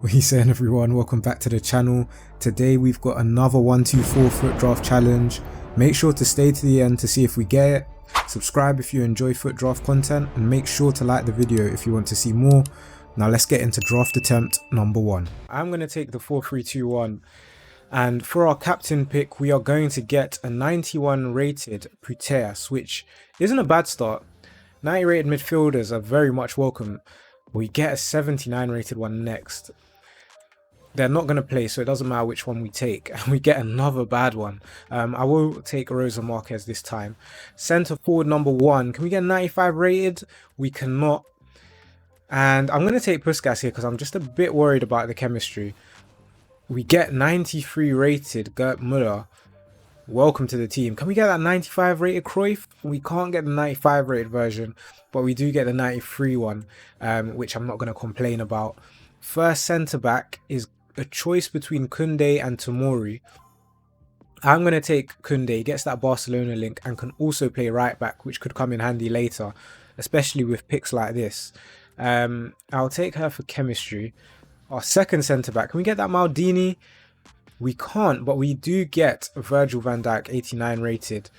What are you saying, everyone? Welcome back to the channel. Today we've got another 1-2-4 FUT Draft challenge. Make sure to stay to the end to see if we get it. Subscribe if you enjoy FUT Draft content, and make sure to like the video if you want to see more. Now let's get into draft attempt number 1. I'm going to take the 4-3-2-1, and for our captain pick we are going to get a 91 rated Puteas, which isn't a bad start. 90 rated midfielders are very much welcome. We get a 79 rated one next. They're not going to play, so it doesn't matter which one we take. And we get another bad one. I will take Rosa Marquez this time. Centre forward number 1. Can we get 95 rated? We cannot. And I'm going to take Puskas here because I'm just a bit worried about the chemistry. We get 93 rated Gerd Müller. Welcome to the team. Can we get that 95 rated Cruyff? We can't get the 95 rated version, but we do get the 93 one, which I'm not going to complain about. First centre back is a choice between Koundé and Tomori. I'm going to take Koundé. He gets that Barcelona link and can also play right back, which could come in handy later, especially with picks like this. I'll take her for chemistry. Our second centre back, can we get that Maldini? We can't, but we do get Virgil van Dijk, 89 rated.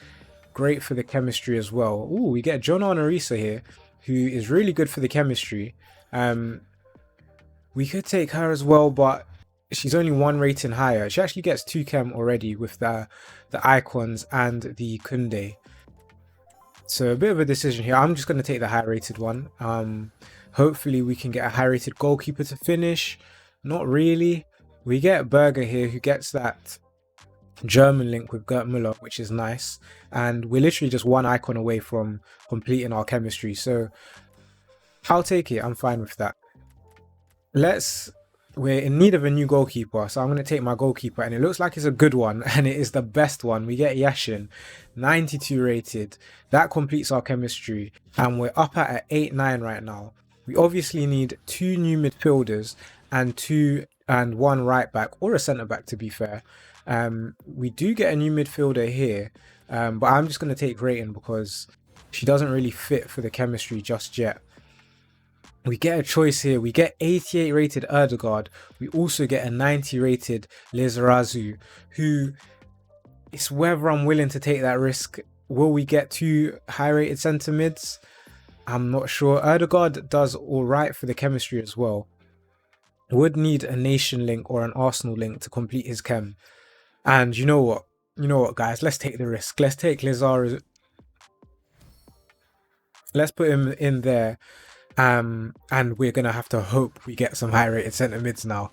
Great for the chemistry as well. Ooh, we get John Arisa here, who is really good for the chemistry. We could take her as well, but she's only 1 rating higher. She actually gets 2 chem already with the icons and the Koundé. So a bit of a decision here. I'm just going to take the high rated one. Hopefully we can get a high rated goalkeeper to finish. Not really. We get Berger here, who gets that German link with Gerd Müller, which is nice. And we're literally just 1 icon away from completing our chemistry. So I'll take it. I'm fine with that. We're in need of a new goalkeeper. So I'm going to take my goalkeeper. And it looks like it's a good one. And it is the best one. We get Yashin, 92 rated. That completes our chemistry. And we're up at 8-9 right now. We obviously need 2 new midfielders and 1 right back, or a centre back to be fair. We do get a new midfielder here, but I'm just going to take Rayton because she doesn't really fit for the chemistry just yet. We get a choice here. We get 88 rated Erdegaard. We also get a 90 rated Lizarazu, who it's whether I'm willing to take that risk. Will we get 2 high rated centre mids? I'm not sure. Erdegaard does all right for the chemistry as well. Would need a nation link or an Arsenal link to complete his chem. And you know what guys, let's take the risk. Let's take Lizarazu. Let's put him in there. And we're gonna have to hope we get some high rated centre mids now.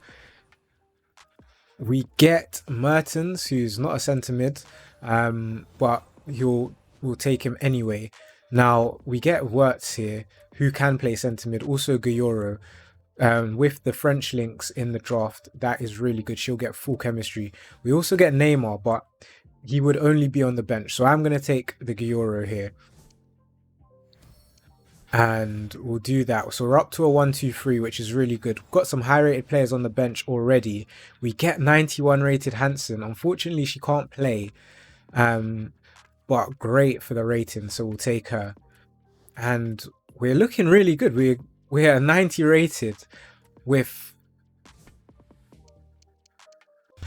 We get Mertens, who's not a centre mid, but we'll take him anyway. Now we get Wirtz here, who can play centre mid, also Guyoro. With the French links in the draft, that is really good. She'll get full chemistry. We also get Neymar, but he would only be on the bench. So I'm going to take the Guyoro here. And we'll do that. So we're up to a 1-2-3, which is really good. We've got some high rated players on the bench already. We get 91 rated Hansen. Unfortunately, she can't play. But great for the rating, so we'll take her. And we're looking really good. We're 90 rated with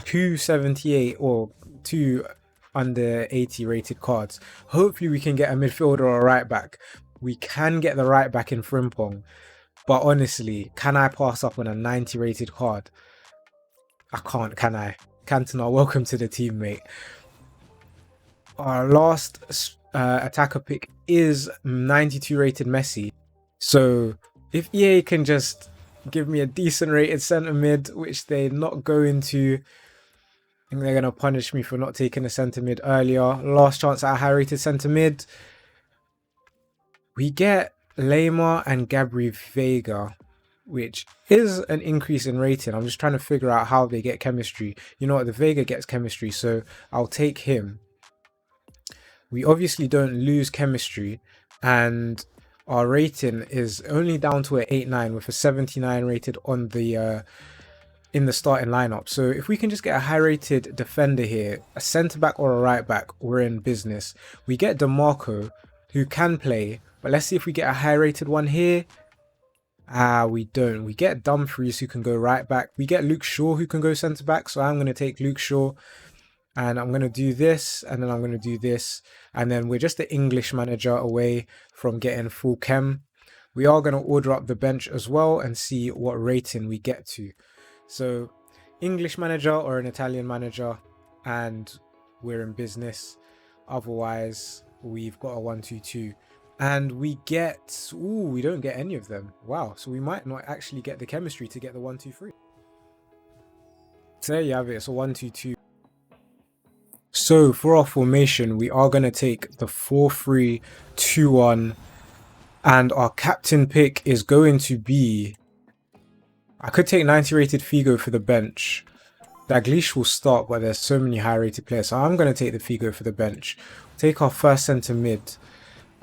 278 or 2 under 80 rated cards. Hopefully we can get a midfielder or a right back. We can get the right back in Frimpong. But honestly, can I pass up on a 90 rated card? I can't, can I? Cantona, welcome to the team, mate. Our last attacker pick is 92 rated Messi. So if EA can just give me a decent rated centre mid, which they're not going to, I think they're going to punish me for not taking a centre mid earlier. Last chance at a high rated centre mid. We get Lemar and Gabri Vega, which is an increase in rating. I'm just trying to figure out how they get chemistry. You know what, the Vega gets chemistry, so I'll take him. We obviously don't lose chemistry, and our rating is only down to an 8-9 with a 79 rated on the in the starting lineup. So if we can just get a high rated defender here, a centre back or a right back, we're in business. We get DeMarco, who can play, but let's see if we get a high rated one here. We don't. We get Dumfries, who can go right back. We get Luke Shaw, who can go centre back. So I'm going to take Luke Shaw, and I'm going to do this, and then I'm going to do this. And then we're just the English manager away from getting full chem. We are going to order up the bench as well and see what rating we get to. So English manager or an Italian manager, and we're in business. Otherwise, we've got a 1-2-2. And we get, we don't get any of them. Wow, so we might not actually get the chemistry to get the 1-2-3. So there you have it, it's a 1-2-2. So for our formation, we are going to take the 4-3-2-1, and our captain pick is going to be, I could take 90 rated Figo for the bench. Dalglish will start, but there's so many high rated players, so I'm going to take the Figo for the bench. Take our first centre mid,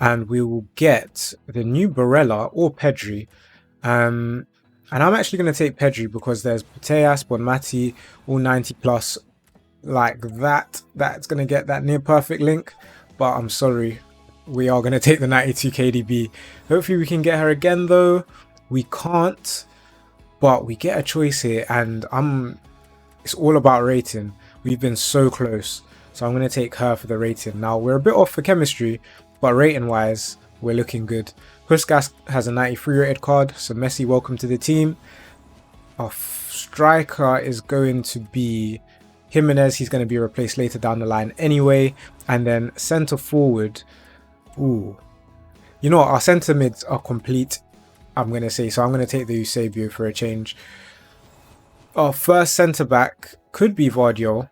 and we will get the new Barella or Pedri. And I'm actually going to take Pedri because there's Putellas, Bonmati, all 90 plus like that. That's going to get that near perfect link. But I'm sorry, we are going to take the 92 KDB. Hopefully we can get her again though. We can't, but we get a choice here, and it's all about rating. We've been so close. So I'm going to take her for the rating. Now we're a bit off for chemistry, but rating wise, we're looking good. Puskas has a 93 rated card, so Messi, welcome to the team. Our striker is going to be Jimenez. He's going to be replaced later down the line anyway. And then centre forward, you know what, our centre mids are complete, I'm going to say. So I'm going to take the Eusebio for a change. Our first centre back could be Vardiol.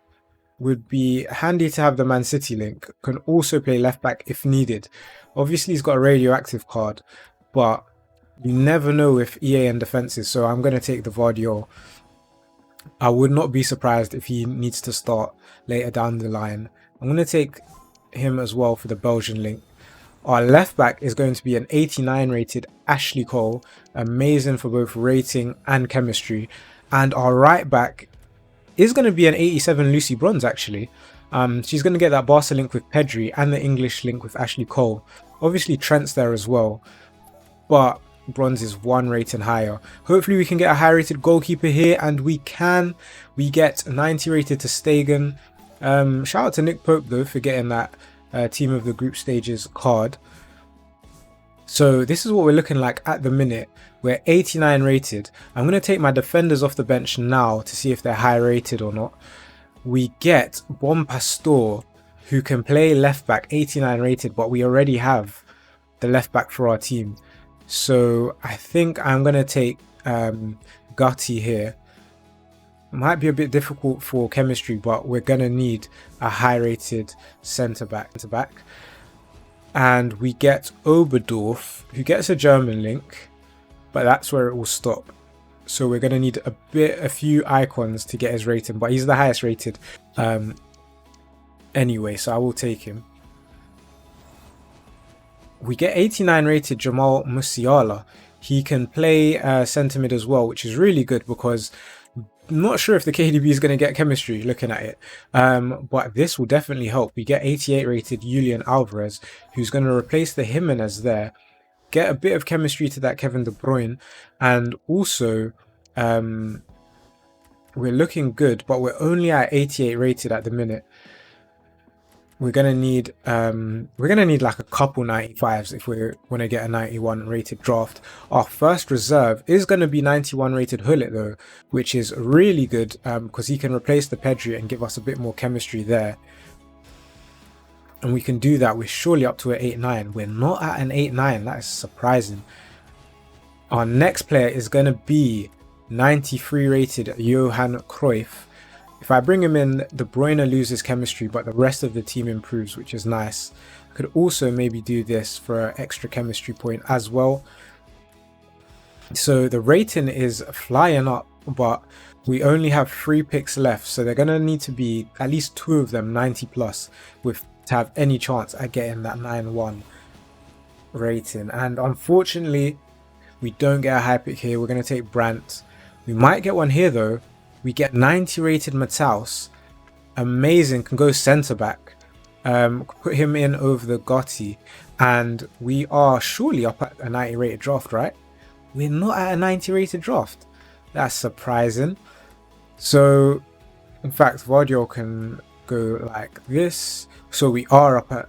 Would be handy to have the Man City link. Can also play left back if needed. Obviously he's got a radioactive card, but you never know with EA and defenses, so I'm going to take the Vardiol. I would not be surprised if he needs to start later down the line. I'm going to take him as well for the Belgian link. Our left back is going to be an 89 rated Ashley Cole, amazing for both rating and chemistry. And our right back is going to be an 87 Lucy Bronze actually. She's going to get that Barca link with Pedri and the English link with Ashley Cole. Obviously Trent's there as well, but Bronze is 1 rating higher. Hopefully we can get a high rated goalkeeper here, and we can. We get 90 rated to Stegen. Shout out to Nick Pope though for getting that Team of the Group Stages card. So this is what we're looking like at the minute. We're 89 rated. I'm going to take my defenders off the bench now to see if they're high rated or not. We get Bon Pastor, who can play left back, 89 rated, but we already have the left back for our team. So I think I'm going to take Gatti here. Might be a bit difficult for chemistry, but we're going to need a high rated centre back. And we get Oberdorf, who gets a German link, but that's where it will stop. So we're going to need a few icons to get his rating, but he's the highest rated anyway, so I will take him. We get 89 rated Jamal Musiala. He can play centre mid as well, which is really good because I'm not sure if the KDB is going to get chemistry looking at it, but this will definitely help. We get 88 rated Julian Alvarez, who's going to replace the Jimenez there, get a bit of chemistry to that Kevin De Bruyne, and also we're looking good, but we're only at 88 rated at the minute. We're gonna need like a couple 95s if we want to get a 91 rated draft. Our first reserve is going to be 91 rated Hullet though, which is really good because he can replace the Pedri and give us a bit more chemistry there. And we can do that. We're surely up to an 8-9. We're not at an 8-9. That is surprising. Our next player is going to be 93 rated Johan Cruyff. If I bring him in, De Bruyne loses chemistry, but the rest of the team improves, which is nice. I could also maybe do this for an extra chemistry point as well. So the rating is flying up, but we only have 3 picks left. So they're going to need to be at least 2 of them 90 plus to have any chance at getting that 9-1 rating. And unfortunately, we don't get a high pick here. We're going to take Brandt. We might get one here though. We get 90 rated Matthaus. Amazing, can go centre back. Put him in over the Gotti. And we are surely up at a 90 rated draft, right? we're not at a 90 rated draft. That's surprising. So in fact, Vardio can go like this. So we are up at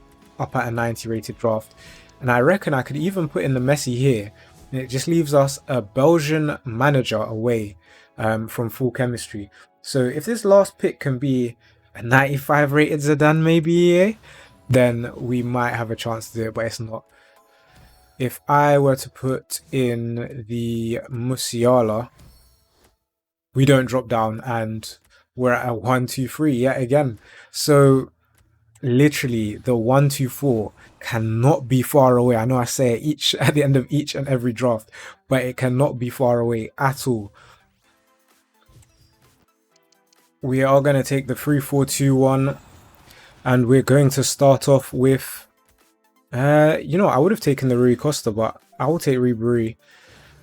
a 90 rated draft. And I reckon I could even put in the Messi here. And it just leaves us a Belgian manager away from full chemistry. So if this last pick can be a 95 rated Zidane maybe, then we might have a chance to do it, but it's not. If I were to put in the Musiala, we don't drop down and we're at a 1-2-3 yet again. So literally the 1-2-4 cannot be far away. I know I say it at the end of each and every draft, but it cannot be far away at all. We are going to take the 3-4-2-1 and we're going to start off with you know, I would have taken the Rui Costa, but I will take Ribery.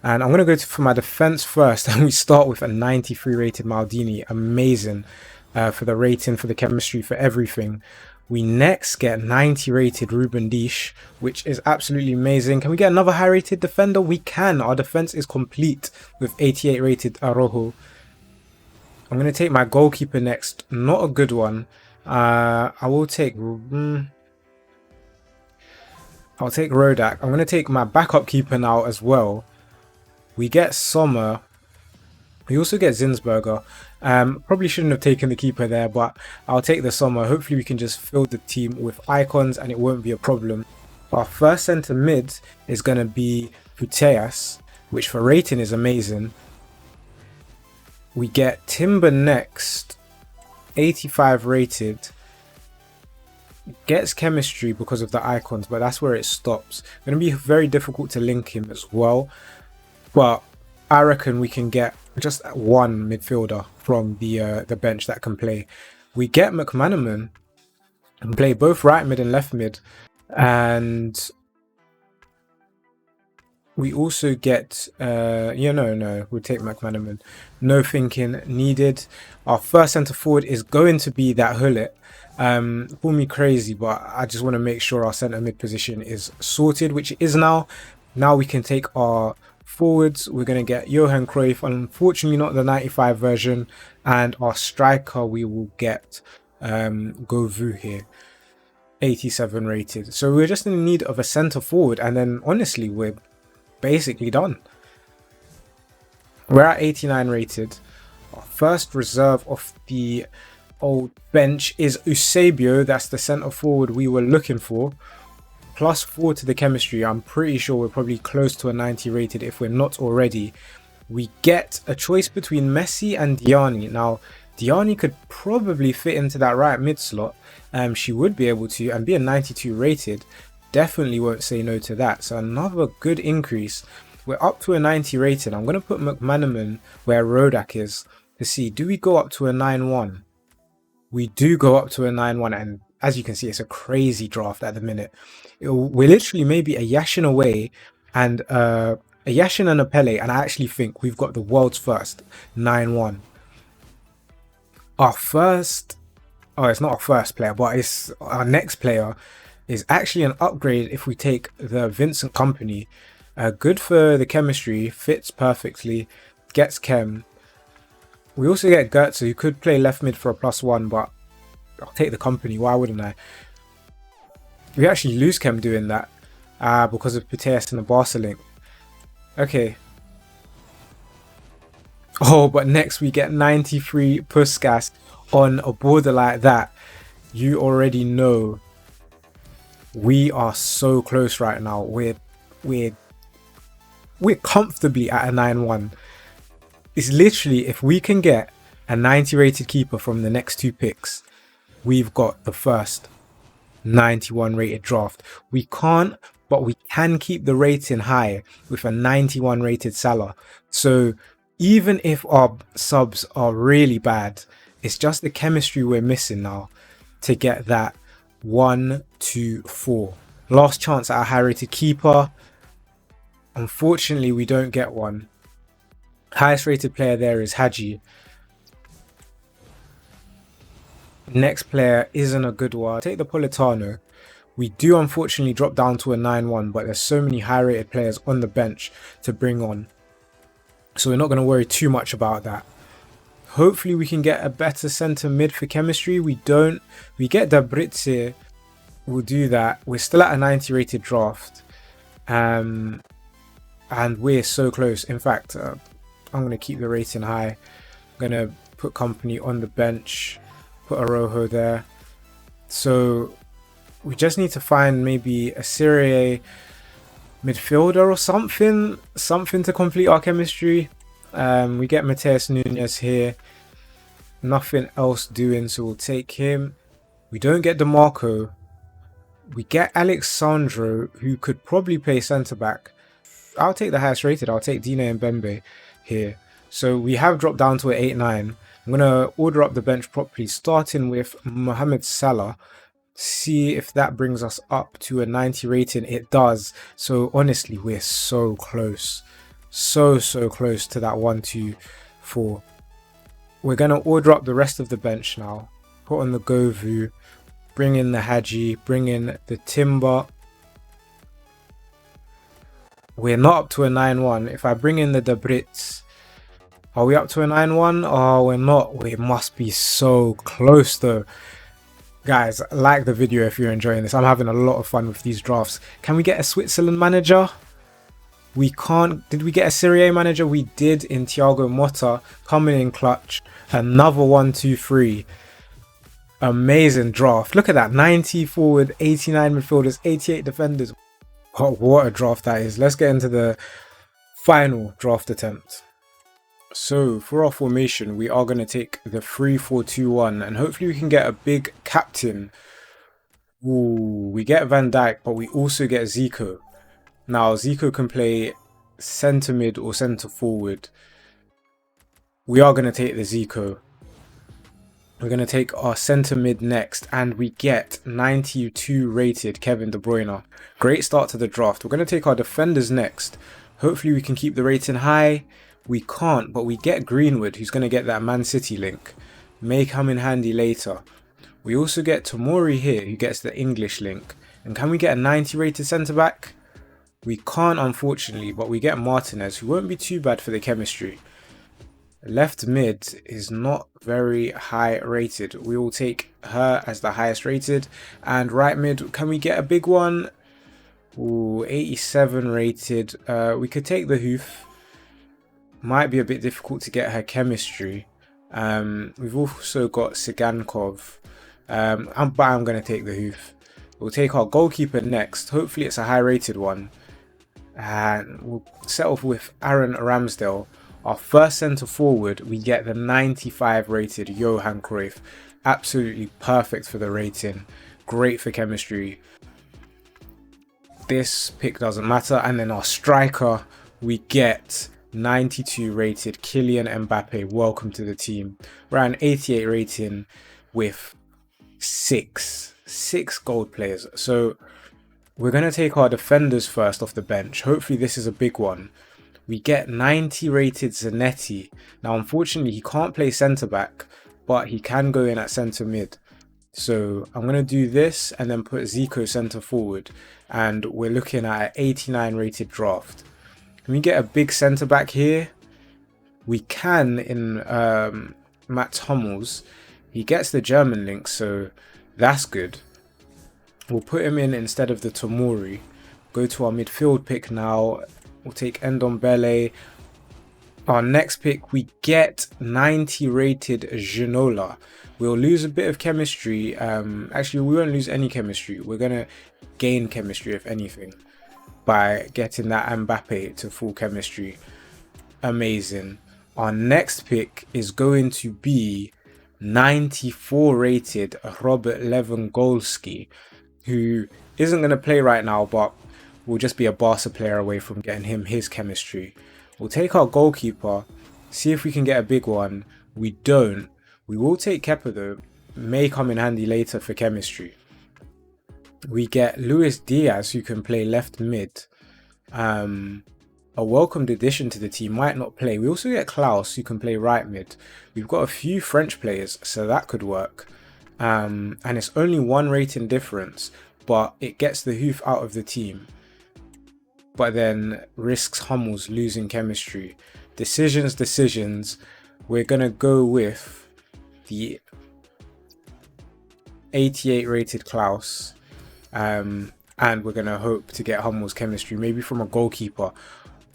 And I'm going to go for my defense first, and we start with a 93 rated Maldini. Amazing for the rating, for the chemistry, for everything. We next get 90 rated Ruben Dish, which is absolutely amazing. Can we get another high rated defender? We can. Our defense is complete with 88 rated Araujo. I'm going to take my goalkeeper next. Not a good one. I will take... I'll take Rodak. I'm going to take my backup keeper now as well. We get Sommer. We also get Zinsberger. Probably shouldn't have taken the keeper there, but I'll take the Sommer. Hopefully we can just fill the team with icons and it won't be a problem. Our first centre mid is going to be Putellas, which for rating is amazing. We get Timber next, 85 rated. Gets chemistry because of the icons, but that's where it stops. Going to be very difficult to link him as well. But I reckon we can get just one midfielder from the bench that can play. We get McManaman and play both right mid and left mid, and we also get we'll take McManaman. No thinking needed. Our first centre forward is going to be that Hullet. Call me crazy, but I just want to make sure our centre mid position is sorted, which it is now. Now we can take our forwards. We're going to get Johan Cruyff, unfortunately not the 95 version, and our striker we will get Govu here, 87 rated. So we're just in need of a centre forward, and then honestly we're basically done. We're at 89 rated. Our first reserve of the old bench is Eusebio. That's the centre forward we were looking for. +4 to the chemistry. I'm pretty sure we're probably close to a 90 rated if we're not already. We get a choice between Messi and Diani. Now Diani could probably fit into that right mid slot. She would be able to, and be a 92 rated. Definitely won't say no to that. So another good increase. We're up to a 90 rated. I'm going to put McManaman where Rodak is to see, do we go up to a 9-1? We do go up to a 9-1, and as you can see, it's a crazy draft at the minute. We're literally maybe a Yashin away, and a Yashin and a Pele, and I actually think we've got the world's first 9-1. Our first, it's not our first player, but it's our next player is actually an upgrade if we take the Vincent Kompany. Good for the chemistry, fits perfectly, gets chem. We also get Goetze, who could play left mid for a +1, but I'll take the Kompany, why wouldn't I? We actually lose chem doing that because of Putellas and the Barca link. Okay. Oh, but next we get 93 Puskas on a border like that. You already know we are so close right now. We're comfortably at a 9-1. It's literally, if we can get a 90 rated keeper from the next two picks, we've got the first 91 rated draft. We can't, but we can keep the rating high with a 91 rated Salah. So even if our subs are really bad, it's just the chemistry we're missing now to get that 1-2-4. Last chance at a high rated keeper. Unfortunately, we don't get one. Highest rated player there is Hadji. Next player isn't a good one. Take the Politano. We do unfortunately drop down to a 9-1, but there's so many high rated players on the bench to bring on. so we're not going to worry too much about that. Hopefully we can get a better centre mid for chemistry. We don't. We get Dabritz. We'll do that. We're still at a 90 rated draft. And we're so close. In fact, I'm going to keep the rating high. I'm going to put Company on the bench. Put Arojo there. So we just need to find maybe a Serie A midfielder or something to complete our chemistry. We get Mateus Nunes here. Nothing else doing, so we'll take him. We don't get DeMarco. We get Alexandro, who could probably play centre-back. I'll take the highest rated. I'll take Dine Mbembe here. So we have dropped down to an 8-9. I'm going to order up the bench properly, starting with Mohamed Salah. See if that brings us up to a 90 rating. It does. So honestly, we're so close. So close to that 1-2-4. We're going to order up the rest of the bench now. Put on the Govu. Bring in the Hadji, bring in the Timber. We're not up to a 9-1. If I bring in the Dabritz, are we up to a 9-1? Oh, we're not. We must be so close though. Guys, like the video if you're enjoying this. I'm having a lot of fun with these drafts. Can we get a Switzerland manager? We can't. Did we get a Serie A manager? We did in Thiago Motta, coming in clutch. Another 1-2-3. Amazing draft. Look at that. 90 forward, 89 midfielders, 88 defenders. Oh, what a draft that is. Let's get into the final draft attempt. So for our formation, we are going to take the 3-4-2-1 and hopefully we can get a big captain. Ooh, we get Van Dijk, but we also get Zico. Now Zico can play centre mid or centre forward. We are going to take the Zico. We're going to take our centre mid next, and we get 92 rated Kevin De Bruyne. Great start to the draft. We're going to take our defenders next. Hopefully we can keep the rating high. We can't, but we get Greenwood, who's going to get that Man City link. May come in handy later. We also get Tomori here, who gets the English link. And can we get a 90 rated centre back? We can't, unfortunately, but we get Martinez, who won't be too bad for the chemistry. Left mid is not very high rated. We will take her as the highest rated. And right mid, can we get a big one? Ooh, 87 rated. We could take the Hoof. Might be a bit difficult to get her chemistry. We've also got Sigankov. But I'm going to take the Hoof. We'll take our goalkeeper next. Hopefully it's a high rated one. And we'll set off with Aaron Ramsdale. Our first centre forward, we get the 95 rated Johan Cruyff. Absolutely perfect for the rating. Great for chemistry. This pick doesn't matter. And then our striker, we get 92 rated Kylian Mbappe. Welcome to the team. We're at an 88 rating with six gold players. So we're going to take our defenders first off the bench. Hopefully this is a big one. We get 90 rated Zanetti. Now, unfortunately, he can't play centre-back, but he can go in at centre-mid. So I'm going to do this and then put Zico centre-forward. And we're looking at an 89 rated draft. Can we get a big centre-back here? We can in Mats Hummels. He gets the German link, so that's good. We'll put him in instead of the Tomori. Go to our midfield pick now. We'll take Ndombele. Our next pick, we get 90 rated Ginola. We'll lose a bit of chemistry. Actually, we won't lose any chemistry. We're going to gain chemistry, if anything, by getting that Mbappe to full chemistry. Amazing. Our next pick is going to be 94 rated Robert Lewandowski, who isn't going to play right now, but will just be a Barca player away from getting him his chemistry. We'll take our goalkeeper, see if we can get a big one. We don't. We will take Kepa though. May come in handy later for chemistry. We get Luis Diaz, who can play left mid. A welcomed addition to the team, might not play. We also get Klaus, who can play right mid. We've got a few French players, so that could work. And it's only one rating difference, but it gets the Hoof out of the team. But then risks Hummels losing chemistry. decisions. We're going to go with the 88 rated Klaus. And we're going to hope to get Hummel's chemistry, maybe from a goalkeeper.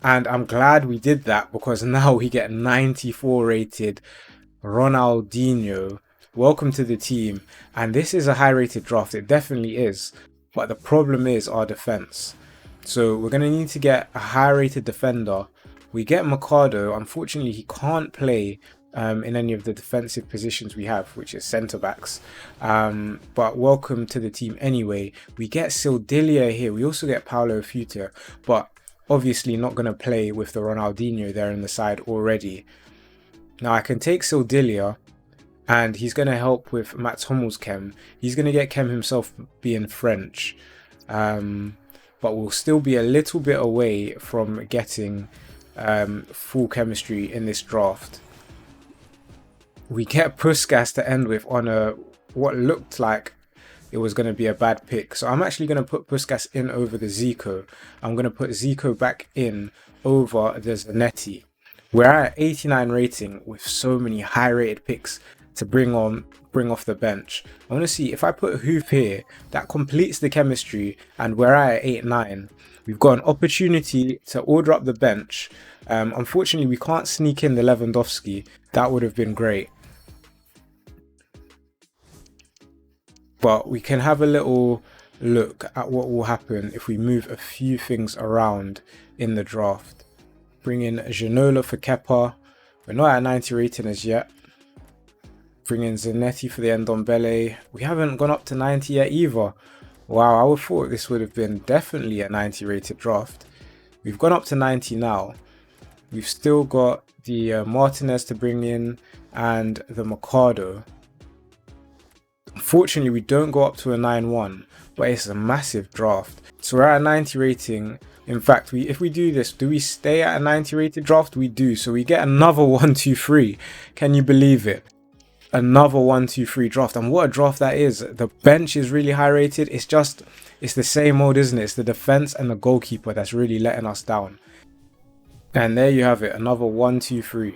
And I'm glad we did that, because now we get 94 rated Ronaldinho. Welcome to the team. And this is a high rated draft. It definitely is. But the problem is our defense. So we're going to need to get a high rated defender. We get Mercado. Unfortunately, he can't play in any of the defensive positions we have, which is centre backs. But welcome to the team anyway. We get Sildilia here. We also get Paulo Futre, but obviously not going to play with the Ronaldinho there in the side already. Now I can take Sildilia, and he's going to help with Mats Hummel's chem. He's going to get chem himself, being French. But we'll still be a little bit away from getting full chemistry in this draft. We get Puskas to end with on a what looked like it was going to be a bad pick. So I'm actually going to put Puskas in over the Zico. I'm going to put Zico back in over the Zanetti. We're at 89 rating with so many high rated picks to bring off the bench. I want to see if I put Hoop here, that completes the chemistry, and we're at 8-9. We've got an opportunity to order up the bench. Unfortunately, we can't sneak in the Lewandowski. That would have been great. But we can have a little look at what will happen if we move a few things around in the draft. Bring in Ginola for Kepa. We're not at 90 rating as yet. Bring in Zanetti for the Ndombele. We haven't gone up to 90 yet either. Wow, I would have thought this would have been definitely a 90 rated draft. We've gone up to 90 now. We've still got the Martinez to bring in and the Mercado. Unfortunately, we don't go up to a 9-1, but it's a massive draft. So we're at a 90 rating. In fact, if we do this, do we stay at a 90 rated draft? We do. So we get another 1-2-3. Can you believe it? Another 1-2-3 draft. And what a draft that is. The bench is really high rated. It's the same old, isn't it? It's the defense and the goalkeeper that's really letting us down. And there you have it, another 1-2-3.